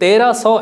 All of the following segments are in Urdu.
1300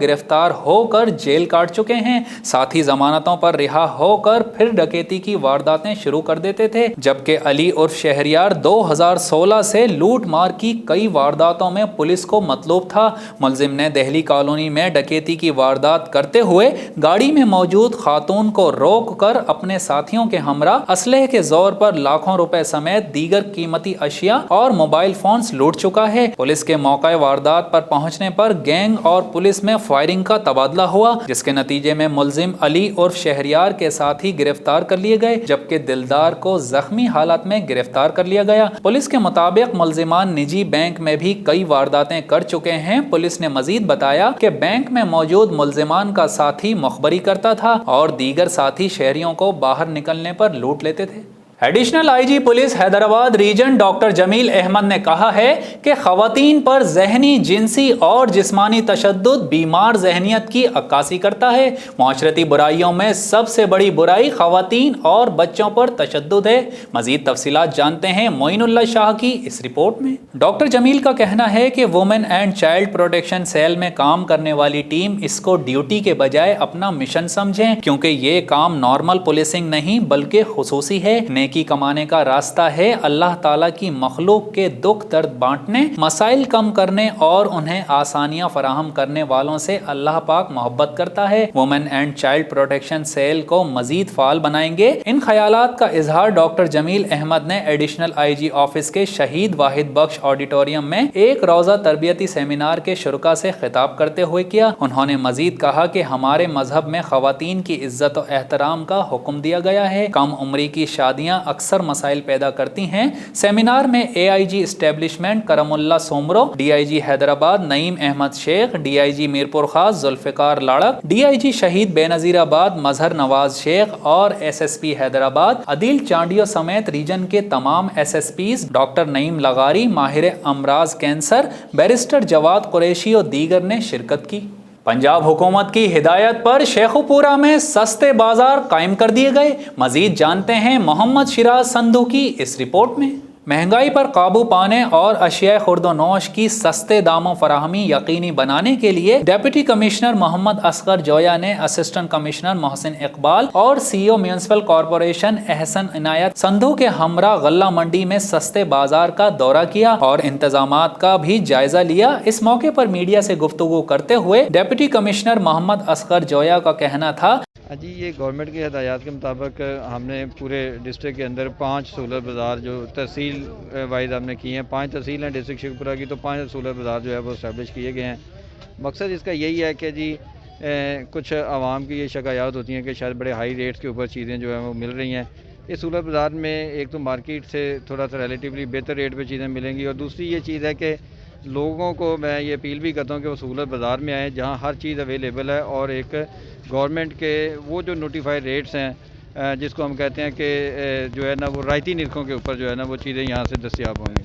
گرفتار ہو کر جیل کاٹ چکے ہیں، ساتھ ہی ضمانتوں پر رہا ہو کر پھر ڈکیتی کی وارداتیں شروع کر دیتے تھے، جبکہ علی عرف شہریار 2016 سے لوٹ مار کی کئی وارداتوں میں پولیس کو مطلوب تھا۔ ملزم نے دہلی کالونی میں ڈکیتی کی واردات کرتے ہوئے گاڑی میں موجود خاتون کو روک کر اپنے ساتھیوں کے ہمراہ اسلحے کے زور پر لاکھوں روپے سمیت دیگر قیمتی اشیاء اور موبائل فونز لوٹ چکا ہے۔ پولیس کے موقع واردات پر پہنچنے پر گینگ اور پولیس میں فائرنگ کا تبادلہ ہوا، جس کے نتیجے میں ملزم علی عرف شہریار کے ساتھی گرفتار کر لیے گئے، جبکہ دلدار کو زخمی حالت میں گرفتار کر لیا گیا۔ پولیس کے مطابق ملزمان نجی بینک میں بھی کئی وارداتیں کر چکے ہیں۔ پولیس نے مزید بتایا کہ بینک میں موجود ملزمان کا ساتھی مخبری کرتا تھا اور دیگر ساتھی شہریوں کو باہر نکلنے پر لوٹ لیتے تھے۔ Additional I G police Hyderabad region doctor Jamil Ahmed نے کہا ہے کہ خواتین پر ذہنی، جنسی اور جسمانی تشدد بیمار ذہنیت کی عکاسی کرتا ہے۔ معاشرتی برائیوں میں سب سے بڑی برائی خواتین اور بچوں پر تشدد ہے۔ مزید تفصیلات جانتے ہیں معین اللہ شاہ کی اس رپورٹ میں۔ ڈاکٹر جمیل کا کہنا ہے کہ women and child protection cell میں کام کرنے والی ٹیم اس کو ڈیوٹی کے بجائے اپنا مشن سمجھیں، کیونکہ یہ کام نارمل پولیسنگ نہیں بلکہ خصوصی ہے، نیکی کمانے کا راستہ ہے، اللہ تعالیٰ کی مخلوق کے دکھ درد بانٹنے، مسائل کم کرنے اور انہیں آسانیاں فراہم کرنے والوں سے اللہ پاک محبت کرتا ہے۔ Women and child protection cell کو مزید فعال بنائیں گے۔ ان خیالات کا اظہار ڈاکٹر جمیل احمد نے ایڈیشنل آئی جی آفس کے شہید واحد بخش آڈیٹوریم میں ایک روزہ تربیتی سیمینار کے شرکاء سے خطاب کرتے ہوئے کیا۔ انہوں نے مزید کہا کہ ہمارے مذہب میں خواتین کی عزت و احترام کا حکم دیا گیا ہے۔ کم عمری کی شادیاں اکثر مسائل پیدا کرتی ہیں۔ سیمینار میں اے آئی جی اسٹیبلشمنٹ کرم اللہ Soomro, D I G Hyderabad Naeem Ahmad Sheikh, D I جی میرپور خاص ذوالفقار لاڑک، ڈی آئی جی شہید بے نظیر آباد مظہر نواز شیخ اور ایس ایس پی حیدرآباد عدیل چانڈیو سمیت ریجن کے تمام ایس ایس پیز، ڈاکٹر نعیم لغاری، ماہر امراض کینسر، بیرسٹر جواد قریشی اور دیگر نے شرکت کی۔ پنجاب حکومت کی ہدایت پر شیخوپورہ میں سستے بازار قائم کر دیے گئے۔ مزید جانتے ہیں محمد شیراز سندھو کی اس رپورٹ میں۔ مہنگائی پر قابو پانے اور اشیاء خورد و نوش کی سستے داموں فراہمی یقینی بنانے کے لیے ڈپٹی کمشنر محمد اصغر جویا نے اسسٹنٹ کمشنر محسن اقبال اور سی او میونسپل کارپوریشن احسن عنایت سندھو کے ہمراہ غلہ منڈی میں سستے بازار کا دورہ کیا اور انتظامات کا بھی جائزہ لیا۔ اس موقع پر میڈیا سے گفتگو کرتے ہوئے ڈپٹی کمشنر محمد اصغر جویا کا کہنا تھا، جی یہ گورنمنٹ کی ہدایات کے مطابق ہم نے پورے ڈسٹرکٹ کے اندر 5 سہولت بازار جو تحصیل وائز ہم نے کیے ہیں، 5 تحصیل ہیں ڈسٹرکٹ شیخوپورہ کی، تو 5 سہولت بازار جو ہے وہ اسٹیبلش کیے گئے ہیں۔ مقصد اس کا یہی ہے کہ جی کچھ عوام کی یہ شکایات ہوتی ہیں کہ شاید بڑے ہائی ریٹس کے اوپر چیزیں جو ہیں وہ مل رہی ہیں۔ اس سہولت بازار میں ایک تو مارکیٹ سے تھوڑا سا ریلیٹیولی بہتر ریٹ پہ چیزیں ملیں گی، اور دوسری یہ چیز ہے کہ لوگوں کو میں یہ اپیل بھی کرتا ہوں کہ وہ سہولت بازار میں آئیں جہاں ہر چیز اویلیبل ہے، اور ایک گورنمنٹ کے وہ جو نوٹیفائڈ ریٹس ہیں جس کو ہم کہتے ہیں کہ جو ہے نا وہ رعایتی نرخوں کے اوپر جو ہے نا وہ چیزیں یہاں سے دستیاب ہوں گی۔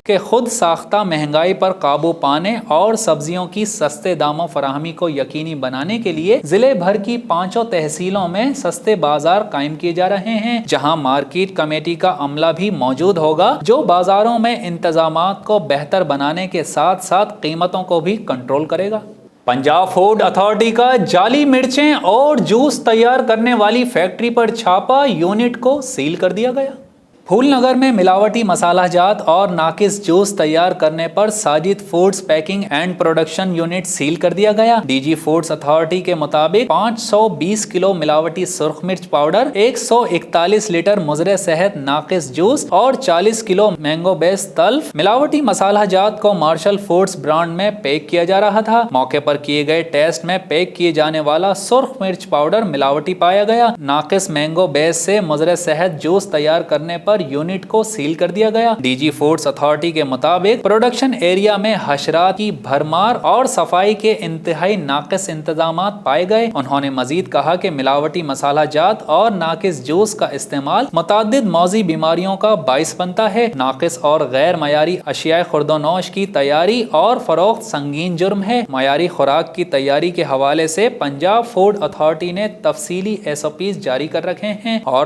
کہ خود ساختہ مہنگائی پر قابو پانے اور سبزیوں کی سستے داموں فراہمی کو یقینی بنانے کے لیے ضلع بھر کی 5 تحصیلوں میں سستے بازار قائم کیے جا رہے ہیں، جہاں مارکیٹ کمیٹی کا عملہ بھی موجود ہوگا جو بازاروں میں انتظامات کو بہتر بنانے کے ساتھ ساتھ قیمتوں کو بھی کنٹرول کرے گا۔ پنجاب فوڈ اتھارٹی کا جعلی مرچیں اور جوس تیار کرنے والی فیکٹری پر چھاپا، یونٹ کو سیل کر دیا گیا۔ پھول نگر میں ملاوٹی مسالہ جات اور ناقص جوس تیار کرنے پر Sajid foods packing and production unit seal کر دیا گیا۔ ڈی جی فوڈز اتھارٹی کے مطابق 520 کلو ملاوٹی سرخ مرچ پاؤڈر، 141 لیٹر مضر صحت ناقص جوس اور 40 کلو مینگو بیس تلف ملاوٹی مسالہ جات کو مارشل فوڈز برانڈ میں پیک کیا جا رہا تھا۔ موقع پر کیے گئے ٹیسٹ میں پیک کیے جانے والا سرخ مرچ پاؤڈر ملاوٹی پایا گیا۔ ناقص مینگو بیس سے مضر صحت جوس تیار کرنے پر یونٹ کو سیل کر دیا گیا۔ ڈی جی فوڈز اتھارٹی کے مطابق پروڈکشن ایریا میں حشرات کی بھرمار اور صفائی کے انتہائی ناقص انتظامات پائے گئے۔ انہوں نے مزید کہا کہ ملاوٹی مسالہ جات اور ناقص جوس کا استعمال متعدد موذی بیماریوں کا باعث بنتا ہے۔ ناقص اور غیر معیاری اشیاء خورد و نوش کی تیاری اور فروخت سنگین جرم ہے۔ معیاری خوراک کی تیاری کے حوالے سے پنجاب فوڈ اتھارٹی نے تفصیلی SOPs جاری کر رکھے ہیں اور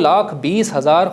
2,20,000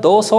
200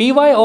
PYO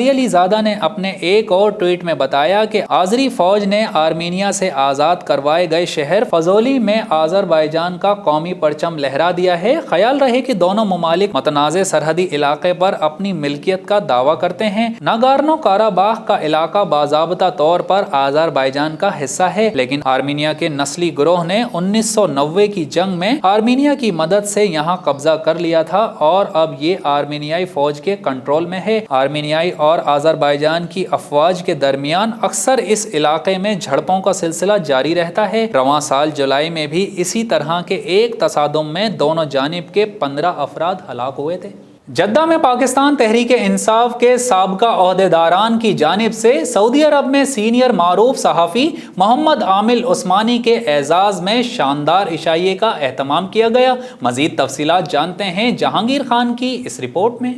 علی زادہ نے اپنے ایک اور ٹویٹ میں بتایا کہ آذری فوج نے آرمینیا سے آزاد کروائے گئے شہر فضولی میں آذربائیجان کا قومی پرچم لہرا دیا ہے۔ خیال رہے کہ دونوں ممالک متنازع سرحدی علاقے پر اپنی ملکیت کا دعویٰ کرتے ہیں۔ ناگارنو کاراباخ کا علاقہ باضابطہ طور پر آذربائیجان کا حصہ ہے، لیکن آرمینیا کے نسلی گروہ نے 1990 کی جنگ میں آرمینیا کی مدد سے یہاں قبضہ کر لیا تھا اور اب یہ آرمینیائی فوج کے کنٹرول میں ہے۔ آرمینیائی اور آذربائیجان کی افواج کے درمیان اکثر اس علاقے میں جھڑپوں کا سلسلہ جاری رہتا ہے۔ رواں سال جولائی میں بھی اسی طرح کے ایک تصادم میں دونوں جانب کے 15 افراد ہلاک ہوئے تھے۔ جدہ میں پاکستان تحریک انصاف کے سابقہ عہدیداران کی جانب سے سعودی عرب میں سینئر معروف صحافی محمد عامل عثمانی کے اعزاز میں شاندار عشائیے کا اہتمام کیا گیا۔ مزید تفصیلات جانتے ہیں جہانگیر خان کی اس رپورٹ میں۔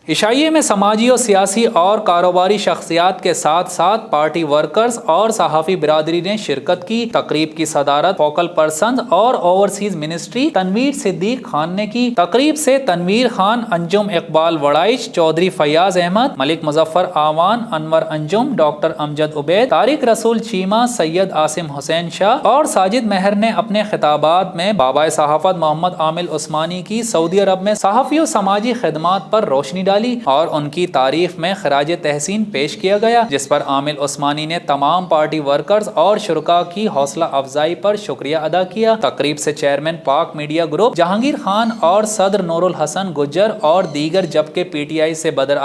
عشائیے میں سماجی و سیاسی اور کاروباری شخصیات کے ساتھ ساتھ پارٹی ورکرز اور صحافی برادری نے شرکت کی۔ تقریب کی صدارت فوکل پرسن اور اوورسیز منسٹری تنویر صدیق خان نے کی۔ تقریب سے تنویر خان، انجم اقبال وڑائچ، چودھری فیاض احمد، ملک مظفر آوان، انور انجم، ڈاکٹر امجد عبید، طارق رسول چیمہ، سید عاصم حسین شاہ اور ساجد مہر نے اپنے خطابات میں بابائے صحافت محمد عامل عثمانی کی سعودی عرب میں صحافی و سماجی خدمات پر روشنی ڈالی اور ان کی تعریف میں خراج تحسین پیش کیا گیا، جس پر عامل عثمانی نے تمام پارٹی ورکرز اور شرکاء کی حوصلہ افزائی پر شکریہ ادا کیا۔ تقریب سے چیئرمین پاک میڈیا گروپ جہانگیر خان اور صدر نور الحسن گجر اور دیگر جبکہ پی ٹی آئی سے بدر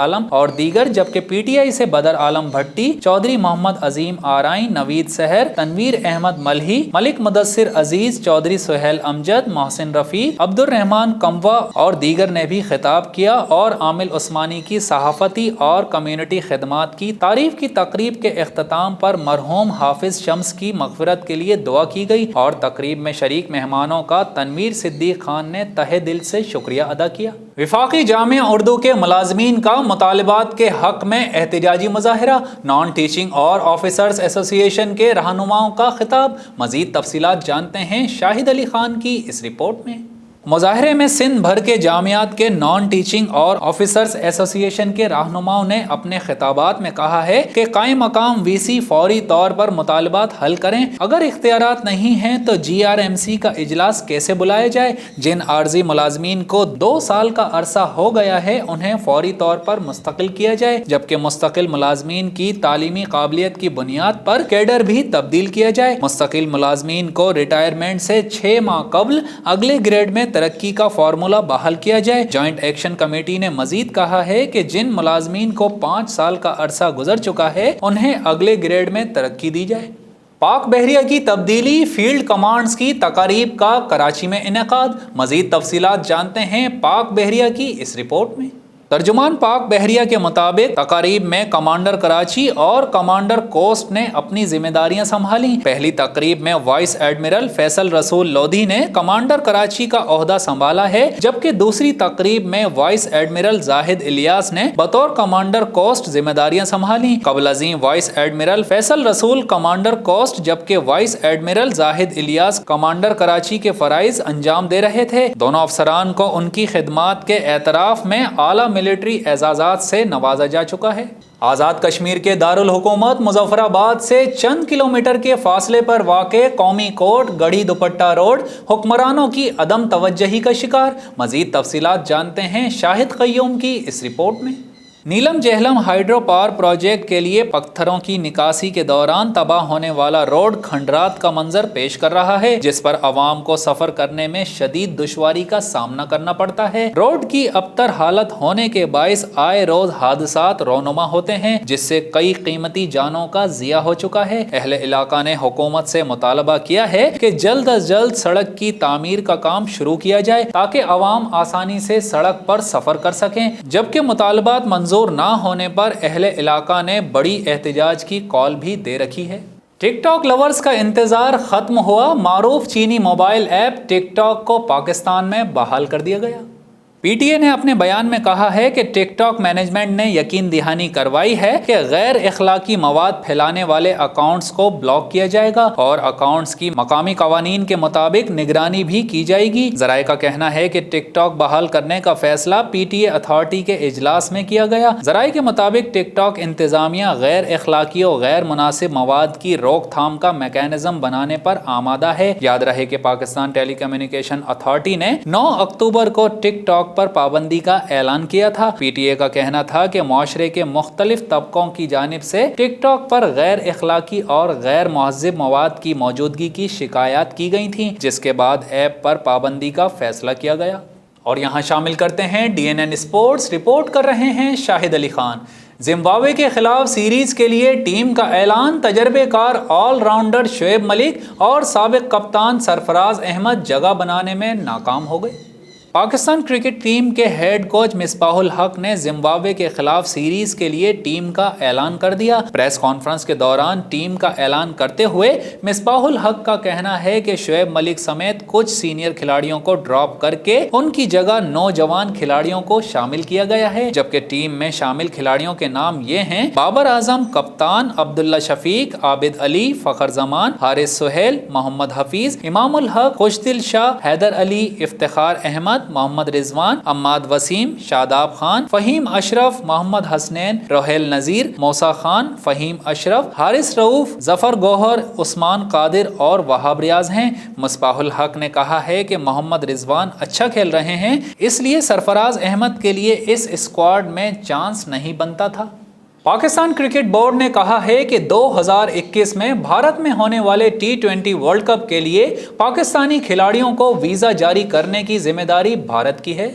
عالم بھٹی، چودھری محمد عظیم آرائیں، نوید سحر، تنویر احمد ملہی، ملک مدثر عزیز، چودھری سہیل امجد، محسن رفیق، عبد الرحمان کموا اور دیگر نے بھی خطاب کیا اور عامل عثمانی کی صحافتی اور کمیونٹی خدمات کی تعریف کی۔ تقریب کے اختتام پر مرحوم حافظ شمس کی مغفرت کے لیے دعا کی گئی اور تقریب میں شریک مہمانوں کا تنویر صدیق خان نے تہہ دل سے شکریہ ادا کیا۔ وفاقی جامعہ اردو کے ملازمین کا مطالبات کے حق میں احتجاجی مظاہرہ، نان ٹیچنگ اور آفیسرز ایسوسی ایشن کے رہنماؤں کا خطاب۔ مزید تفصیلات جانتے ہیں شاہد علی خان کی اس رپورٹ میں۔ مظاہرے میں سندھ بھر کے جامعات کے نان ٹیچنگ اور آفیسرز ایسوسی ایشن کے رہنماؤں نے اپنے خطابات میں کہا ہے کہ قائم مقام وی سی فوری طور پر مطالبات حل کریں۔ اگر اختیارات نہیں ہیں تو جی آر ایم سی کا اجلاس کیسے بلایا جائے؟ جن عارضی ملازمین کو 2 سال کا عرصہ ہو گیا ہے انہیں فوری طور پر مستقل کیا جائے، جبکہ مستقل ملازمین کی تعلیمی قابلیت کی بنیاد پر کیڈر بھی تبدیل کیا جائے۔ مستقل ملازمین کو ریٹائرمنٹ سے 6 ماہ قبل اگلے گریڈ میں ترقی کا فارمولا بحال کیا جائے۔ جوائنٹ ایکشن کمیٹی نے مزید کہا ہے کہ جن ملازمین کو 5 سال کا عرصہ گزر چکا ہے انہیں اگلے گریڈ میں ترقی دی جائے۔ پاک بحریہ کی تبدیلی، فیلڈ کمانڈز کی تقاریب کا کراچی میں انعقاد۔ مزید تفصیلات جانتے ہیں پاک بحریہ کی اس رپورٹ میں۔ ترجمان پاک بحریہ کے مطابق تقاریب میں کمانڈر کراچی اور کمانڈر کوسٹ نے اپنی ذمہ داریاں سنبھالیں۔ پہلی تقریب میں وائس ایڈمرل فیصل رسول لودھی نے کمانڈر کراچی کا عہدہ سنبھالا ہے، جبکہ دوسری تقریب میں وائس ایڈمرل زاہد الیاس نے بطور کمانڈر کوسٹ ذمہ داریاں سنبھالیں۔ قبل ازیں وائس ایڈمرل فیصل رسول کمانڈر کوسٹ جبکہ وائس ایڈمرل زاہد الیاس کمانڈر کراچی کے فرائض انجام دے رہے تھے۔ دونوں افسران کو ان کی خدمات کے اعتراف میں اعلیٰ ملٹری اعزازات سے نوازا جا چکا ہے۔ آزاد کشمیر کے دارالحکومت مظفر آباد سے چند کلومیٹر کے فاصلے پر واقع قومی کورٹ گڑھی دوپٹہ روڈ حکمرانوں کی عدم توجہی کا شکار۔ مزید تفصیلات جانتے ہیں شاہد قیوم کی اس رپورٹ میں۔ نیلم جہلم ہائیڈرو پاور پروجیکٹ کے لیے پتھروں کی نکاسی کے دوران تباہ ہونے والا روڈ کھنڈرات کا منظر پیش کر رہا ہے، جس پر عوام کو سفر کرنے میں شدید دشواری کا سامنا کرنا پڑتا ہے۔ روڈ کی ابتر حالت ہونے کے باعث آئے روز حادثات رونما ہوتے ہیں، جس سے کئی قیمتی جانوں کا ضیاع ہو چکا ہے۔ اہل علاقہ نے حکومت سے مطالبہ کیا ہے کہ جلد از جلد سڑک کی تعمیر کا کام شروع کیا جائے تاکہ عوام آسانی سے سڑک پر سفر کر سکیں، جبکہ مطالبات منظور نہ ہونے پر اہل علاقہ نے بڑی احتجاج کی کال بھی دے رکھی ہے۔ ٹک ٹاک لورز کا انتظار ختم ہوا، معروف چینی موبائل ایپ ٹک ٹاک کو پاکستان میں بحال کر دیا گیا۔ PTA نے اپنے بیان میں کہا ہے کہ ٹک ٹاک مینجمنٹ نے یقین دہانی کروائی ہے کہ غیر اخلاقی مواد پھیلانے والے اکاؤنٹس کو بلاک کیا جائے گا اور اکاؤنٹس کی مقامی قوانین کے مطابق نگرانی بھی کی جائے گی۔ ذرائع کا کہنا ہے کہ ٹک ٹاک بحال کرنے کا فیصلہ PTA اتھارٹی کے اجلاس میں کیا گیا۔ ذرائع کے مطابق ٹک ٹاک انتظامیہ غیر اخلاقی اور غیر مناسب مواد کی روک تھام کا میکینزم بنانے پر آمادہ ہے۔ یاد رہے کہ پاکستان ٹیلی کمیونیکیشن اتھارٹی نے 9 اکتوبر کو ٹک ٹاک پر پابندی کا اعلان کیا تھا۔ PTA کا کہنا تھا کہ معاشرے کے مختلف طبقوں کی جانب سے ٹک ٹاک پر غیر اخلاقی اور غیر مہذب مواد کی موجودگی کی شکایات کی گئی تھیں، جس کے بعد ایپ پر پابندی کا فیصلہ کیا گیا۔ اور یہاں شامل کرتے ہیں DNN اسپورٹس۔ رپورٹ کر رہے ہیں شاہد علی خان۔ زمبابوے کے خلاف سیریز کے لیے ٹیم کا اعلان، تجربے کار آل راؤنڈر شعیب ملک اور سابق کپتان سرفراز احمد جگہ بنانے میں ناکام ہو گئے۔ پاکستان کرکٹ ٹیم کے ہیڈ کوچ مصباح الحق نے زمبابوے کے خلاف سیریز کے لیے ٹیم کا اعلان کر دیا۔ پریس کانفرنس کے دوران ٹیم کا اعلان کرتے ہوئے مصباح الحق کا کہنا ہے کہ شعیب ملک سمیت کچھ سینئر کھلاڑیوں کو ڈراپ کر کے ان کی جگہ نوجوان کھلاڑیوں کو شامل کیا گیا ہے، جبکہ ٹیم میں شامل کھلاڑیوں کے نام یہ ہیں: بابر اعظم کپتان، عبداللہ شفیق، عابد علی، فخر زمان، حارث سہیل، محمد حفیظ، امام الحق، خوشدل شاہ، حیدر علی، افتخار احمد، محمد رضوان، عماد وسیم، شاداب خان، فہیم اشرف، محمد حسنین، روہیل نذیر، موسیٰ خان، فہیم اشرف، حارث رؤوف، ظفر گوہر، عثمان قادر اور وہاب ریاض ہیں۔ مصباح الحق نے کہا ہے کہ محمد رضوان اچھا کھیل رہے ہیں، اس لیے سرفراز احمد کے لیے اس اسکواڈ میں چانس نہیں بنتا تھا۔ پاکستان کرکٹ بورڈ نے کہا ہے کہ 2021 میں بھارت میں ہونے والے T20 ورلڈ کپ کے لیے پاکستانی کھلاڑیوں کو ویزا جاری کرنے کی ذمہ داری بھارت کی ہے۔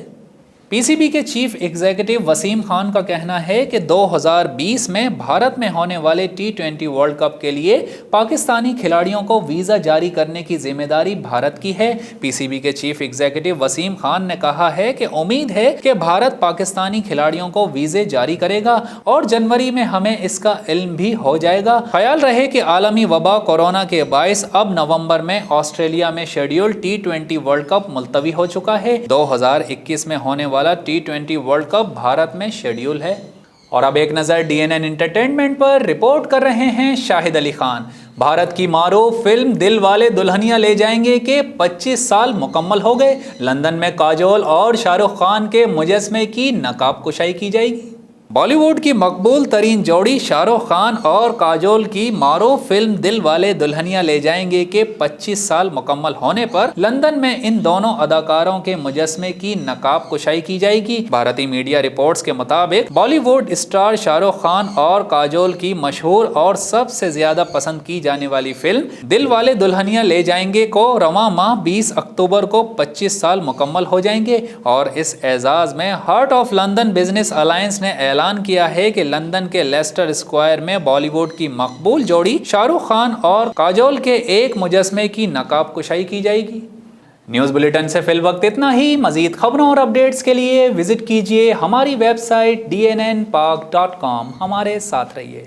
PCB کے چیف ایگزیکٹو وسیم خان کا کہنا ہے کہ 2020 میں بھارت میں ہونے والے T20 ورلڈ کپ کے لیے پاکستانی کھلاڑیوں کو ویزا جاری کرنے کی ذمہ داری بھارت کی ہے۔ PCB کے چیف ایگزیکٹو وسیم خان نے کہا ہے کہ امید ہے کہ بھارت پاکستانی کھلاڑیوں کو ویزے جاری کرے گا اور جنوری میں ہمیں اس کا علم بھی ہو جائے گا۔ خیال رہے کہ عالمی وبا کورونا کے باعث اب نومبر میں آسٹریلیا میں شیڈیول T20 ورلڈ کپ ملتوی ہو چکا ہے۔ 2021 میں ہونے والا T20 ورلڈ کپ بھارت میں شیڈیول ہے۔ اور اب ایک نظر DNN انٹرٹینمنٹ پر۔ رپورٹ کر رہے ہیں شاہد علی خان۔ بھارت کی معروف فلم دل والے دلہنیا لے جائیں گے کے 25 سال مکمل ہو گئے۔ لندن میں کاجول اور شاہ رخ خان کے مجسمے کی نقاب کشائی کی جائے گی۔ بالی ووڈ کی مقبول ترین جوڑی شاہ رخ خان اور کاجول کی معروف فلم دل والے دلہنیا لے جائیں گے کے 25 سال مکمل ہونے پر لندن میں ان دونوں اداکاروں کے مجسمے کی نقاب کشائی کی جائے گی۔ بھارتی میڈیا رپورٹس کے مطابق بالی ووڈ اسٹار شاہ رخ خان اور کاجول کی مشہور اور سب سے زیادہ پسند کی جانے والی فلم دل والے دلہنیا لے جائیں گے کو رواں ماہ 20 اکتوبر کو 25 سال مکمل ہو جائیں گے، اور اس اعزاز میں heart of London business alliance نے اعلان کیا ہے کہ لندن کے لیسٹر اسکوائر میں بالی ووڈ کی مقبول جوڑی شاہ رخ خان اور کاجول کے ایک مجسمے کی نقاب کشائی کی جائے گی۔ نیوز بلیٹن سے فی الوقت اتنا ہی۔ مزید خبروں اور اپڈیٹس کے لیے وزٹ کیجیے ہماری ویب سائٹ dnnpak.com۔ ہمارے ساتھ رہیے۔